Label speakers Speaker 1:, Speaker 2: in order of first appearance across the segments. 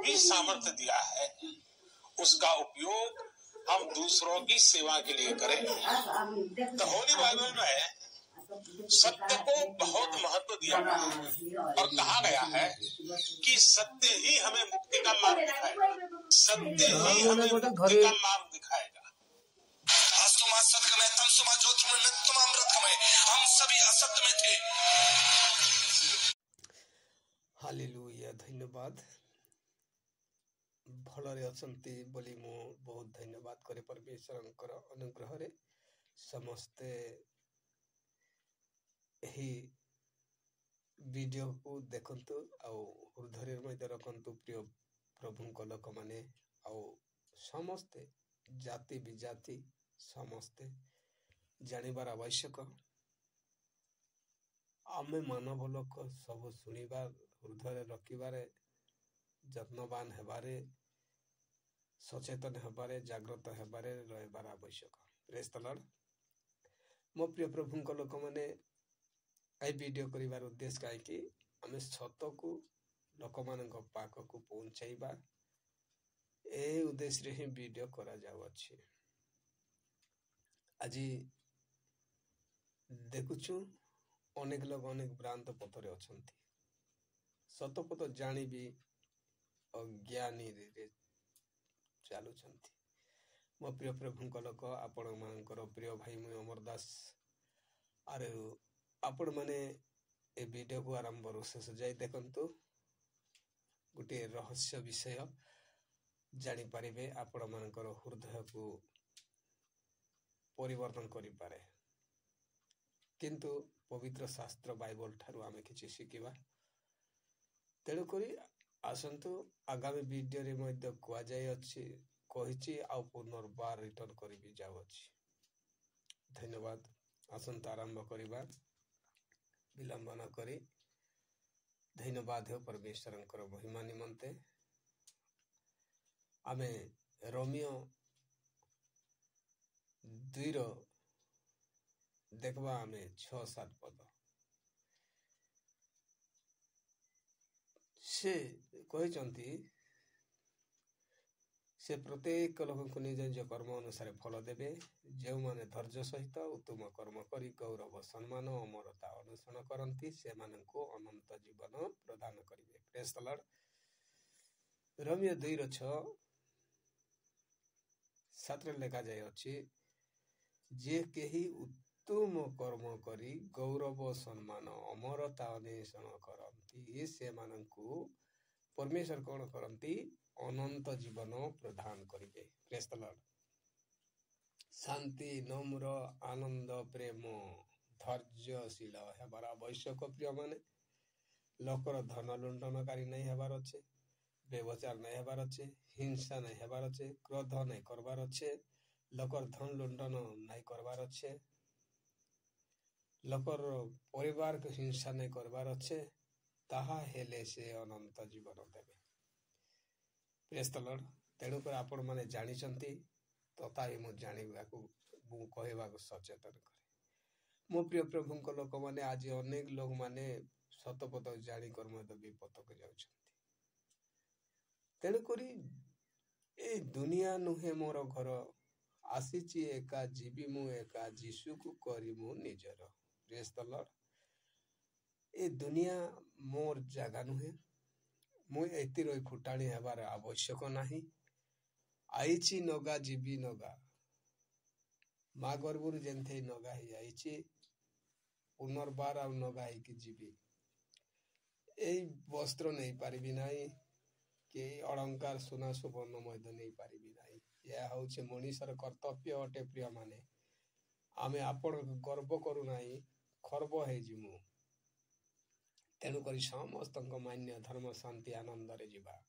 Speaker 1: भी सामर्थ्य दिया है उसका उपयोग हम दूसरों की सेवा के लिए करें। तो होली बाइबल में सत्य को बहुत महत्व दिया गया है और कहा गया है कि सत्य ही हमें मुक्ति का मार्ग दिखाएगा, सत्य ही हमें मुक्ति का मार्ग दिखाएगा। हम सभी असत्य में थे।
Speaker 2: हालेलुया, धन्यवाद। भलरे अछंती बोली मु बहुत धन्यवाद करे परमेश्वरंकर अनुग्रह रे समस्ते ही वीडियो को देखंतु आउ हृदय मध्य रखंतु प्रिय प्रभुंक लोक माने आउ समस्ते जाति विजाति समस्ते जानिबार आवश्यक। आमे मानव लोक सब शुणिबार हृदय रखिबारे যত্নবান হেবারে সচেতन হেবাरे জাগ্রত হেবাरे রহিবার আবশ্যক। Praise the Lord. मो प्रिय प्रभुंक लोक माने आई वीडियो करिवार उद्देश्य काईकि आमे सत को लोक मानक पाख को पहुंचाइबा ए उद्देश्य रे ही वीडियो करा जाउ अछि। আজি देखुछु अनेक लोग अनेक भ्रांत पथरे अछंती, सत पथ जानी भी अज्ञानी रे चालुछंती। मो प्रिय प्रभुंक लोक आपण मानकर प्रिय भाई मु अमर दास आरे आपण माने ए वीडियो को आरंभ रो शेष जाई देखंतु गोटे रहस्य विषय जानी पारिबे। आपण मानकर हृदय को परिवर्तन करि पारे, किंतु पवित्र शास्त्र बाइबल ठारू आमे किछि शिखिबा। तेणु करी आसंतु आगामी वीडियो रे मध्य कुआ जाय अछि कहिछि आ पुनर्बार रिटर्न करि भी जाउ अछि। धन्यवाद। आसंतु आरंभ करिबा विलंब न करी। धन्यवाद हो परमेश्वरंकर महिमा निमंते। आमे रोमियो 2 देखबा आमे 6-7 पद से कहते से प्रत्येक लोक को निज निज कर्म अनुसार फल देवे। जो माने धैर्य सहित उत्तम कर्म करी गौरव सम्मान अमरता अनुसरण करती से माननको अनंत जीवन प्रदान करिवे। Praise the Lord. रोमियो 2:6-7 लेखा जाय अछि जे केही उत्तम कर्म करी गौरव सम्मान अमरता अन्वेषण करती से माननको परमेश्वर कौन करती अनंत जीवन प्रदान करिवे। Praise the Lord. शांति नम्र आनंद प्रेम धैर्यशील हेबार आवश्यक। प्रिय माने लोकर धन लुंडनकारी नहीं हेबार अच्छे, व्यभिचार नहीं हेबार अच्छे, हिंसा नहीं हेबार अच्छे, क्रोध नहीं करबार अच्छे, लोकर धन लुंडन नहीं करबार अच्छे, लोकर परिवार को हिंसा नहीं करबार अच्छे, ताहा हेले से अनंत जीवन देवे। Praise the Lord. तेणु कर आपण माने जानी चंती तथापि मु जानिबा को मु कहबा को सचेतन करे। मो प्रिय प्रभुंक लोक माने आज अनेक लोग माने सतपथ जानी कर्म तो विपद को जाउछंती। तेणु करी ए दुनिया नुहे मोर घर आसीची एका जीवी मु एका जीसु को करी मु निजर। Praise the Lord. ए दुनिया मोर जागा नुहे, मु एति रोई फुटाणी हेबार आवश्यक नाही। आईची नगा जीवी नगा माँ गर्भर जेन्थे नगा ही आईची पुनर्बार आ नगा ही की जीवी। एई वस्त्र नहीं पारिबी नाही के अलंकार सुना सुवर्ण मध्य नहीं पारिबी नाही। यह होचे मनीषर कर्तव्य अटे। प्रिय माने आमे आपण गर्व करू नाही, खर्ब हे जिमु। तेणु करी समस्त मान्य धर्म शांति आनंद रे जीवा।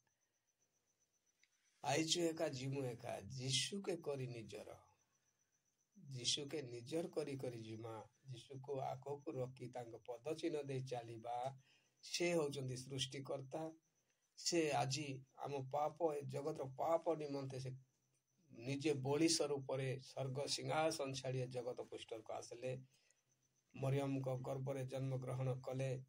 Speaker 2: आईचु एका जीमु एका जीशु के करी निजर, जीशु के निजर करी करी जीमा। जीशु को आगो को रखी तांग पद चिन्ह दे चलीबा। से होचंदी सृष्टिकर्ता। से आजी आम पाप जगत पाप निमंते से निजे बलि स्वरूप स्वर्ग सिंहासन छाड़िए जगत पृष्ठ को आसले, मरियम को गर्भ रे जन्म ग्रहण कले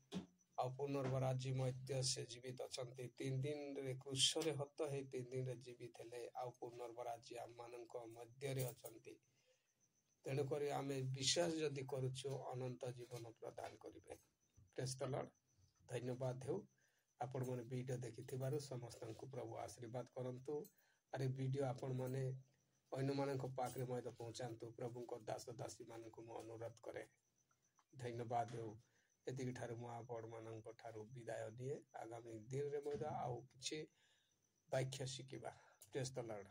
Speaker 2: आ ଆଉ ପୁନର୍ବାର ଆଜି ମଧ୍ୟ ସେ ଜୀବିତ ଅଛନ୍ତି। 3 ଦିନରେ କ୍ରୁଶରେ ହତ ହେଇ 3 ଦିନରେ ଜୀବିତ ହେଲେ ଆଉ ପୁନର୍ବାର ଆଜି ଆମମାନଙ୍କ ମଧ୍ୟରେ ଅଛନ୍ତି। ତେଣୁକରି ଆମେ ବିଶ୍ୱାସ ଯଦି କରୁଛୁ ଅନନ୍ତ ଜୀବନ ପ୍ରଦାନ କରିବେ। ପ୍ରେଜ୍ ଦ ଲର୍ଡ। ଧନ୍ୟବାଦ ହେଉ ଆପଣମାନେ ଭିଡ଼ିଓ ଦେଖିଥିବାରୁ ସମସ୍ତଙ୍କୁ ପ୍ରଭୁ ଆଶୀର୍ବାଦ କରନ୍ତୁ। ଆରେ ଭିଡ଼ିଓ ଆପଣମାନେ ଅନ୍ୟମାନଙ୍କ ପାଖରେ ମଧ୍ୟ ପହଞ୍ଚାନ୍ତୁ। ପ୍ରଭୁଙ୍କ ଦାସ ଦାସୀମାନଙ୍କୁ ମୁଁ ଅନୁରୋଧ କରେ। ଧନ୍ୟବାଦ ହେଉ। ଏତିକି ଠାରୁ ମୁଁ ଆପଣମାନଙ୍କ ଠାରୁ ବିଦାୟ ନିଏ। ଆଗାମୀ ଦିନରେ ମଧ୍ୟ ଆଉ କିଛି ବାକ୍ୟ ଶିଖିବା। ପ୍ରେଜ୍ ଦ ଲର୍ଡ।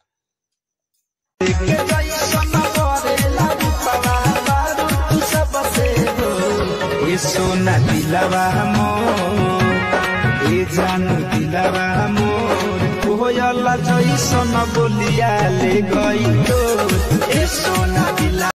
Speaker 3: सोना दिलवा मोर ए जानू दिलवा मोर कोयला जैसन बोलिया ले गई तो ए सोना दिलवा।